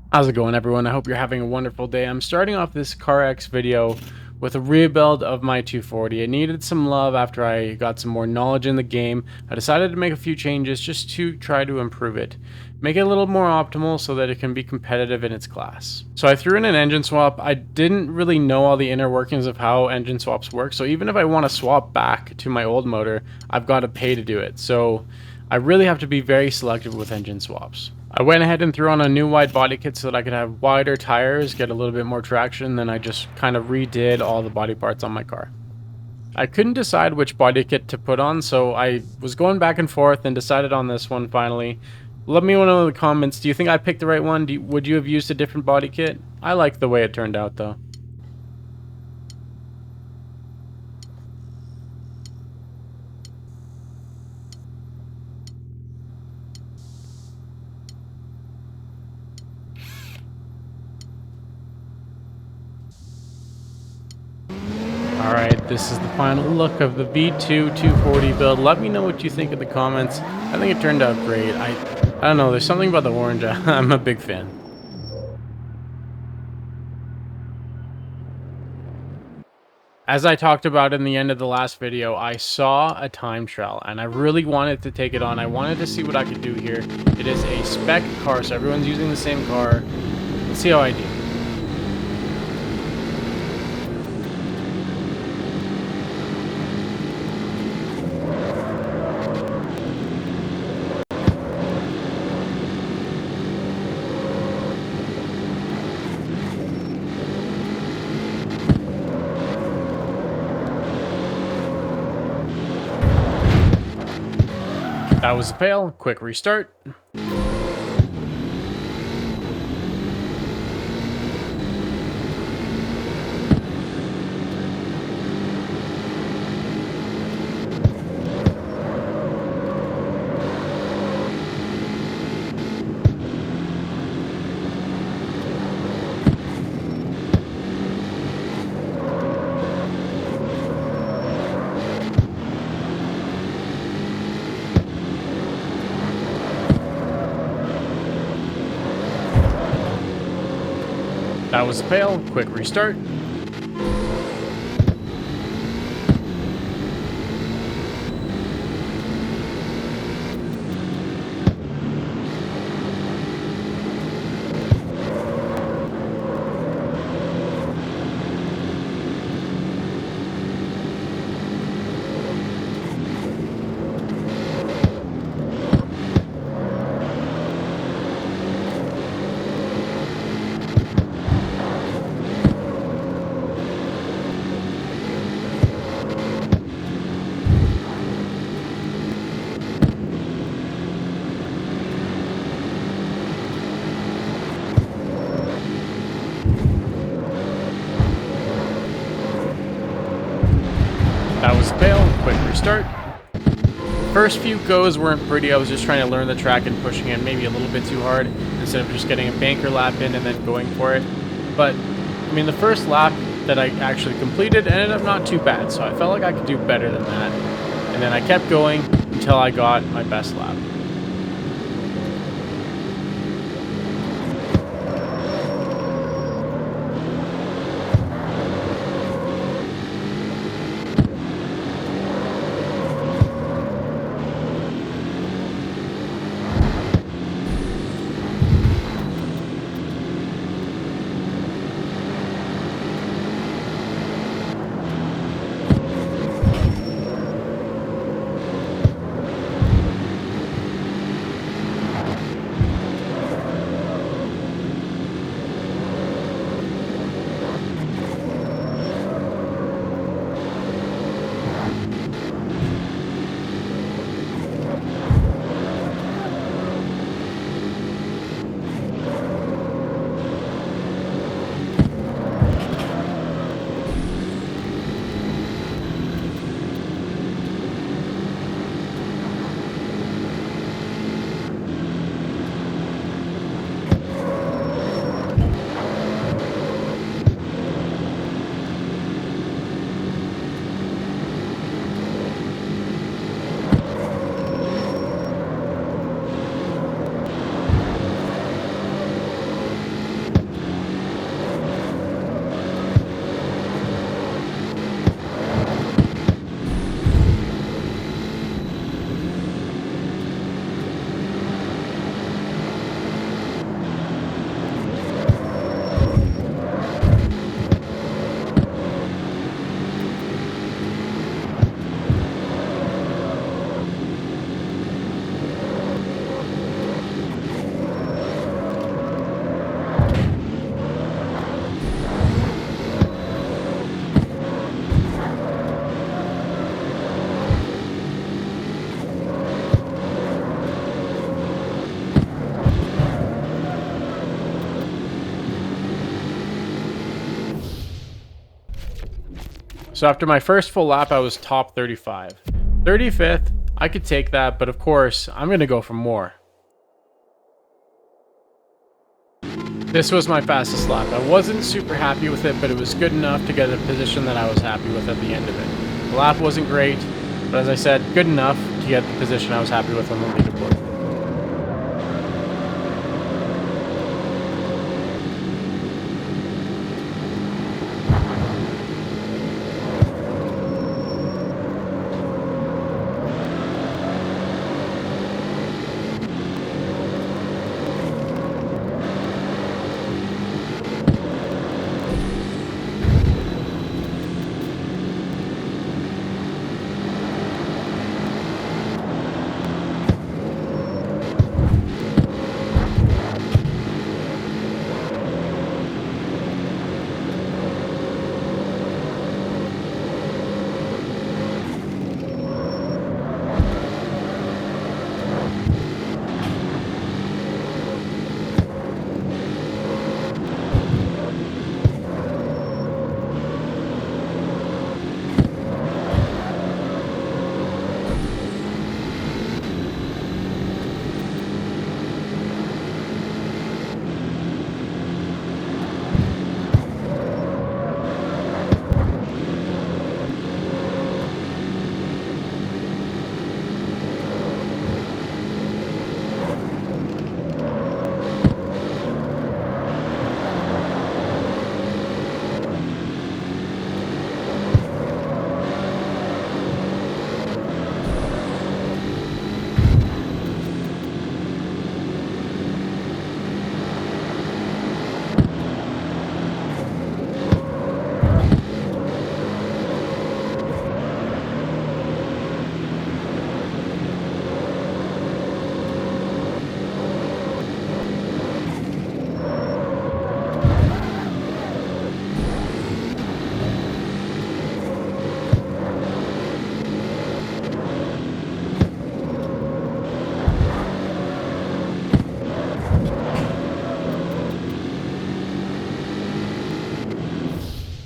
How's it going, everyone? I hope you're having a wonderful day. I'm starting off this CarX video with a rebuild of my 240. It needed some love after I got some more knowledge in the game. I decided to make a few changes just to try to improve it. Make it a little more optimal so that it can be competitive in its class. So I threw in an engine swap. I didn't really know all the inner workings of how engine swaps work, so even if I want to swap back to my old motor, I've got to pay to do it. So I really have to be very selective with engine swaps. I went ahead and threw on a new wide body kit so that I could have wider tires, get a little bit more traction, then I just kind of redid all the body parts on my car. I couldn't decide which body kit to put on, so I was going back and forth and decided on this one finally. Let me know in the comments, do you think I picked the right one? Would you have used a different body kit? I like the way it turned out though. Alright, this is the final look of the V2 240 build. Let me know what you think in the comments. I think it turned out great. I don't know, there's something about the orange. I'm a big fan. As I talked about in the end of the last video, I saw a time trial and I really wanted to take it on. I wanted to see what I could do here. It is a spec car, so everyone's using the same car. Let's see how I do. That was a fail. Quick restart. That was a fail. Quick restart. That was a fail. Quick restart. First few goes weren't pretty. I was just trying to learn the track and pushing it maybe a little bit too hard instead of just getting a banker lap in and then going for it. But, I mean, the first lap that I actually completed ended up not too bad, so I felt like I could do better than that. And then I kept going until I got my best lap. So after my first full lap, I was top 35. 35th, I could take that, but of course, I'm going to go for more. This was my fastest lap. I wasn't super happy with it, but it was good enough to get a position that I was happy with at the end of it. The lap wasn't great, but as I said, good enough to get the position I was happy with on the leaderboard.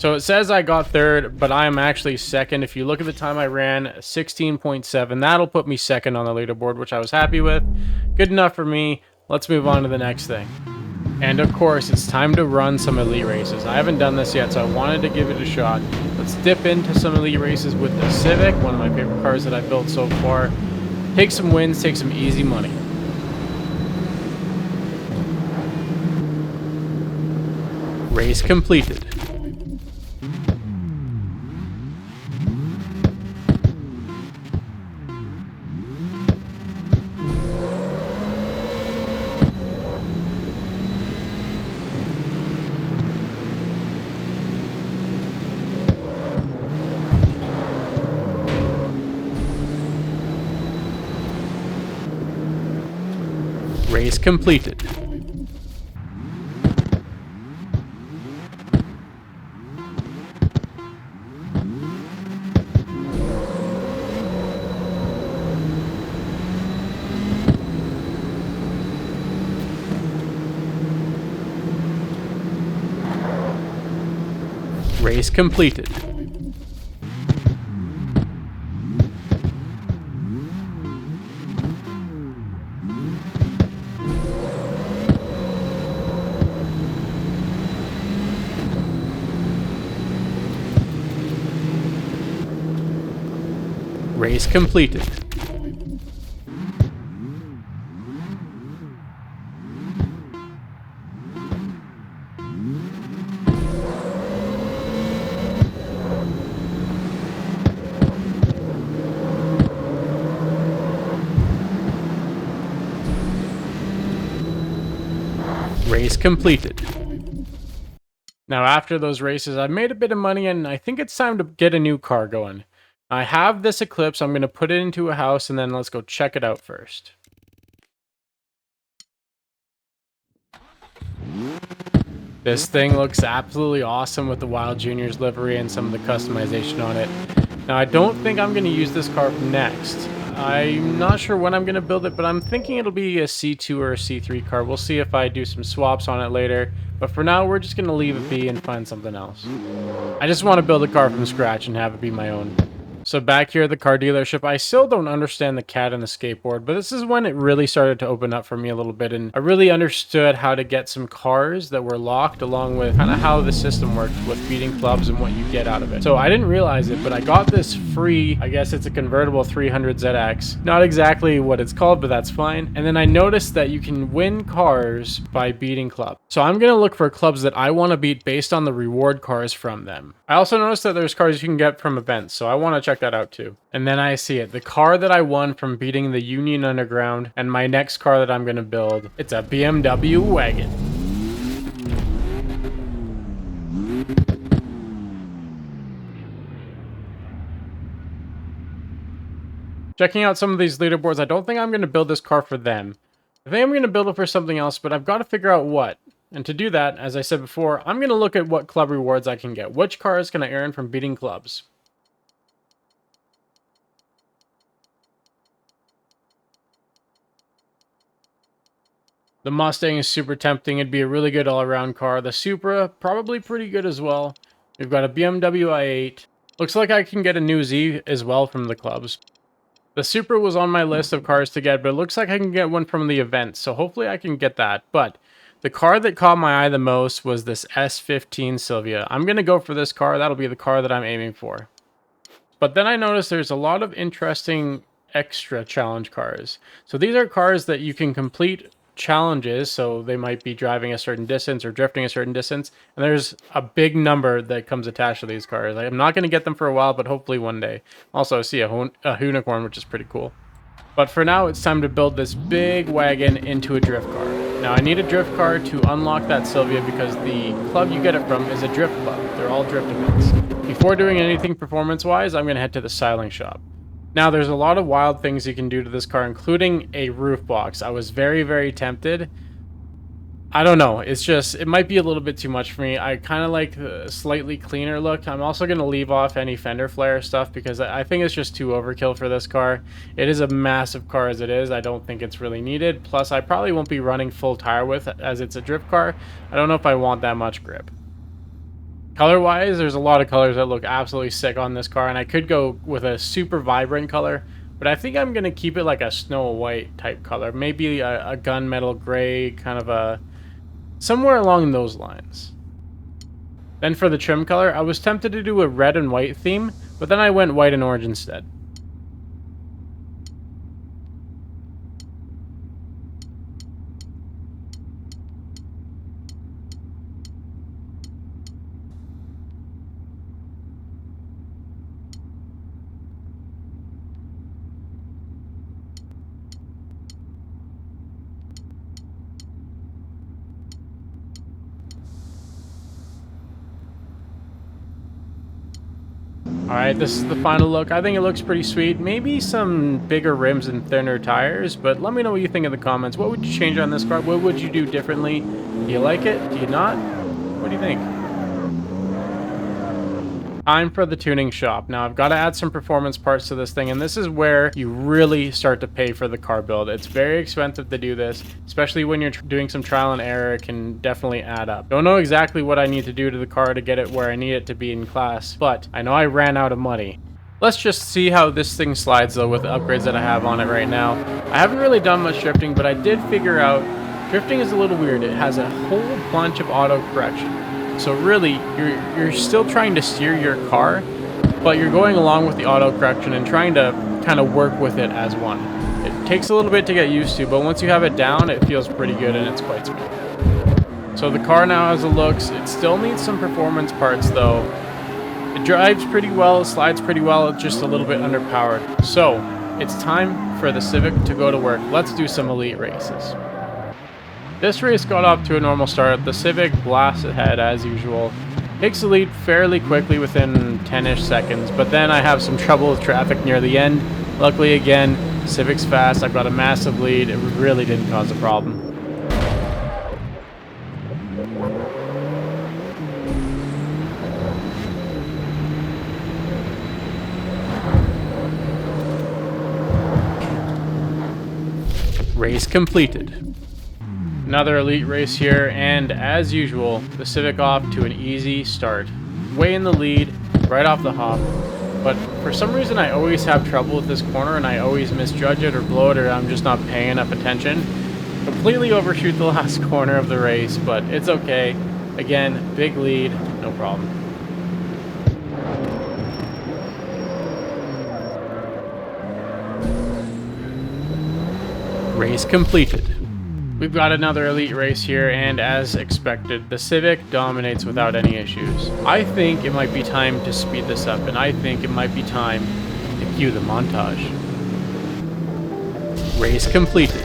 So it says I got third, but I am actually second. If you look at the time I ran, 16.7, that'll put me second on the leaderboard, which I was happy with. Good enough for me. Let's move on to the next thing. And of course, it's time to run some elite races. I haven't done this yet, so I wanted to give it a shot. Let's dip into some elite races with the Civic, one of my favorite cars that I've built so far. Take some wins, take some easy money. Race completed. Race completed. Race completed. Race completed. Race completed. Now after those races, I've made a bit of money and I think it's time to get a new car going. I have this Eclipse, I'm going to put it into a house and then let's go check it out first. This thing looks absolutely awesome with the Wild Juniors livery and some of the customization on it. Now I don't think I'm going to use this car next. I'm not sure when I'm going to build it, but I'm thinking it'll be a C2 or a C3 car. We'll see if I do some swaps on it later. But for now, we're just going to leave it be and find something else. I just want to build a car from scratch and have it be my own. So back here at the car dealership, I still don't understand the cat and the skateboard, but this is when it really started to open up for me a little bit, and I really understood how to get some cars that were locked, along with kind of how the system works with beating clubs and what you get out of it. So I didn't realize it, but I got this free, I guess it's a convertible 300ZX. Not exactly what it's called, but that's fine. And then I noticed that you can win cars by beating clubs. So I'm going to look for clubs that I want to beat based on the reward cars from them. I also noticed that there's cars you can get from events, so I want to check that out too. And then I see it. The car that I won from beating the Union Underground, and my next car that I'm going to build, it's a BMW Wagon. Checking out some of these leaderboards, I don't think I'm going to build this car for them. I think I'm going to build it for something else, but I've got to figure out what. And to do that, as I said before, I'm going to look at what club rewards I can get. Which cars can I earn from beating clubs? The Mustang is super tempting. It'd be a really good all-around car. The Supra, probably pretty good as well. We've got a BMW i8. Looks like I can get a new Z as well from the clubs. The Supra was on my list of cars to get, but it looks like I can get one from the event, so hopefully I can get that. But the car that caught my eye the most was this S15 Silvia. I'm going to go for this car. That'll be the car that I'm aiming for. But then I noticed there's a lot of interesting extra challenge cars. So these are cars that you can complete challenges, so they might be driving a certain distance or drifting a certain distance, and there's a big number that comes attached to these cars. I'm not going to get them for a while, but hopefully one day. Also, I see a unicorn, which is pretty cool. But for now, it's time to build this big wagon into a drift car. Now, I need a drift car to unlock that Silvia because the club you get it from is a drift club. They're all drift events. Before doing anything performance-wise, I'm going to head to the styling shop. Now, there's a lot of wild things you can do to this car, including a roof box. I was very, very tempted. I don't know. It's just, it might be a little bit too much for me. I kind of like the slightly cleaner look. I'm also going to leave off any fender flare stuff because I think it's just too overkill for this car. It is a massive car as it is. I don't think it's really needed. Plus, I probably won't be running full tire width as it's a drift car. I don't know if I want that much grip. Color-wise, there's a lot of colors that look absolutely sick on this car, and I could go with a super vibrant color, but I think I'm going to keep it like a Snow White type color. Maybe a gunmetal gray, kind of a... somewhere along those lines. Then for the trim color, I was tempted to do a red and white theme, but then I went white and orange instead. Alright, this is the final look. I think it looks pretty sweet. Maybe some bigger rims and thinner tires, but let me know what you think in the comments. What would you change on this car? What would you do differently? Do you like it? Do you not? What do you think? Time for the tuning shop. Now, I've got to add some performance parts to this thing, and this is where you really start to pay for the car build. It's very expensive to do this, especially when you're doing some trial and error. It can definitely add up. Don't know exactly what I need to do to the car to get it where I need it to be in class, but I know I ran out of money. Let's just see how this thing slides, though, with the upgrades that I have on it right now. I haven't really done much drifting, but I did figure out drifting is a little weird. It has a whole bunch of auto correction. So really, you're still trying to steer your car, but you're going along with the auto correction and trying to kind of work with it as one. It takes a little bit to get used to, but once you have it down, it feels pretty good and it's quite smooth. So the car now has a looks. It still needs some performance parts though. It drives pretty well, it slides pretty well, it's just a little bit underpowered. So it's time for the Civic to go to work. Let's do some elite races. This race got off to a normal start. The Civic blasts ahead as usual. Takes the lead fairly quickly within 10-ish seconds, but then I have some trouble with traffic near the end. Luckily again, Civic's fast. I've got a massive lead. It really didn't cause a problem. Race completed. Another elite race here, and as usual, the Civic off to an easy start. Way in the lead, right off the hop. But for some reason I always have trouble with this corner and I always misjudge it or blow it, or I'm just not paying enough attention. Completely overshoot the last corner of the race, but it's okay. Again, big lead, no problem. Race completed. We've got another elite race here, and as expected, the Civic dominates without any issues. I think it might be time to speed this up, and I think it might be time to cue the montage. Race completed.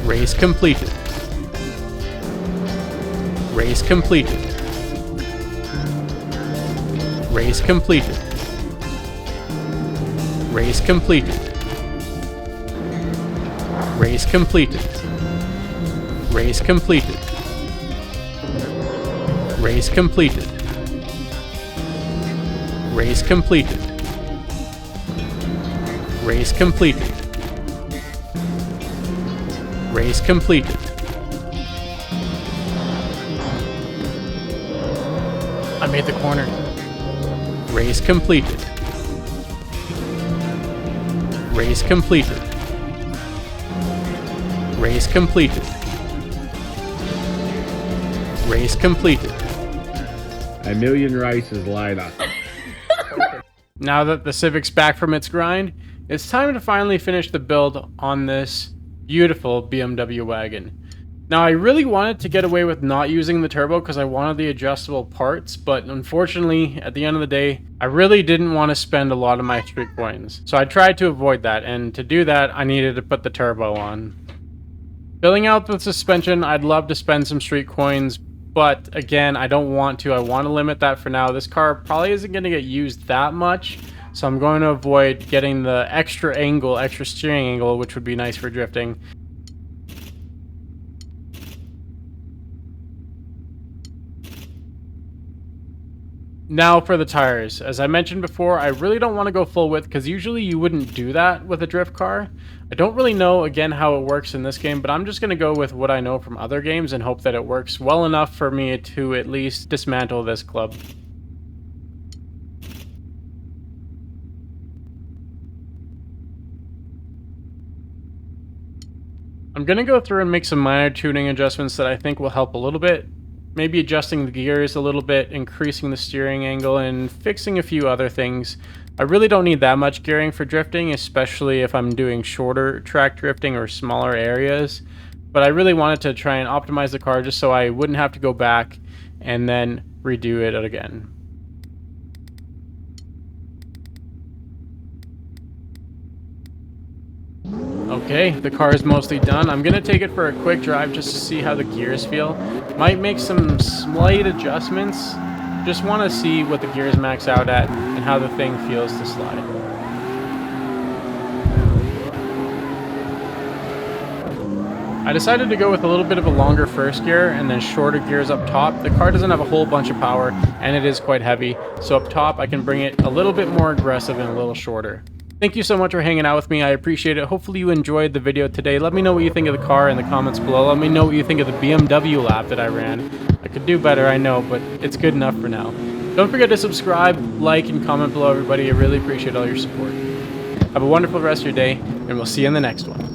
Race completed. Race completed. Race completed. Race completed. Race completed. Race completed. Race completed. Race completed. Race completed. Race completed. I made the corner. Race completed. Race completed. Race completed. Race completed. A million races later. Now that the Civic's back from its grind, it's time to finally finish the build on this beautiful BMW wagon. Now I really wanted to get away with not using the turbo because I wanted the adjustable parts, but unfortunately at the end of the day I really didn't want to spend a lot of my street coins. So I tried to avoid that, and to do that I needed to put the turbo on. Filling out the suspension, I'd love to spend some street coins, but again, I don't want to. I want to limit that for now. This car probably isn't going to get used that much, so I'm going to avoid getting the extra angle, extra steering angle, which would be nice for drifting. Now for the tires. As I mentioned before, I really don't want to go full width because usually you wouldn't do that with a drift car. I don't really know, again, how it works in this game, but I'm just going to go with what I know from other games and hope that it works well enough for me to at least dismantle this club. I'm going to go through and make some minor tuning adjustments that I think will help a little bit. Maybe adjusting the gears a little bit, increasing the steering angle, and fixing a few other things. I really don't need that much gearing for drifting, especially if I'm doing shorter track drifting or smaller areas. But I really wanted to try and optimize the car just so I wouldn't have to go back and then redo it again. Okay, the car is mostly done. I'm going to take it for a quick drive just to see how the gears feel. Might make some slight adjustments. Just want to see what the gears max out at and how the thing feels to slide. I decided to go with a little bit of a longer first gear and then shorter gears up top. The car doesn't have a whole bunch of power and it is quite heavy, so up top I can bring it a little bit more aggressive and a little shorter. Thank you so much for hanging out with me. I appreciate it. Hopefully you enjoyed the video today. Let me know what you think of the car in the comments below. Let me know what you think of the BMW lap that I ran. I could do better, I know, but it's good enough for now. Don't forget to subscribe, like, and comment below, everybody. I really appreciate all your support. Have a wonderful rest of your day, and we'll see you in the next one.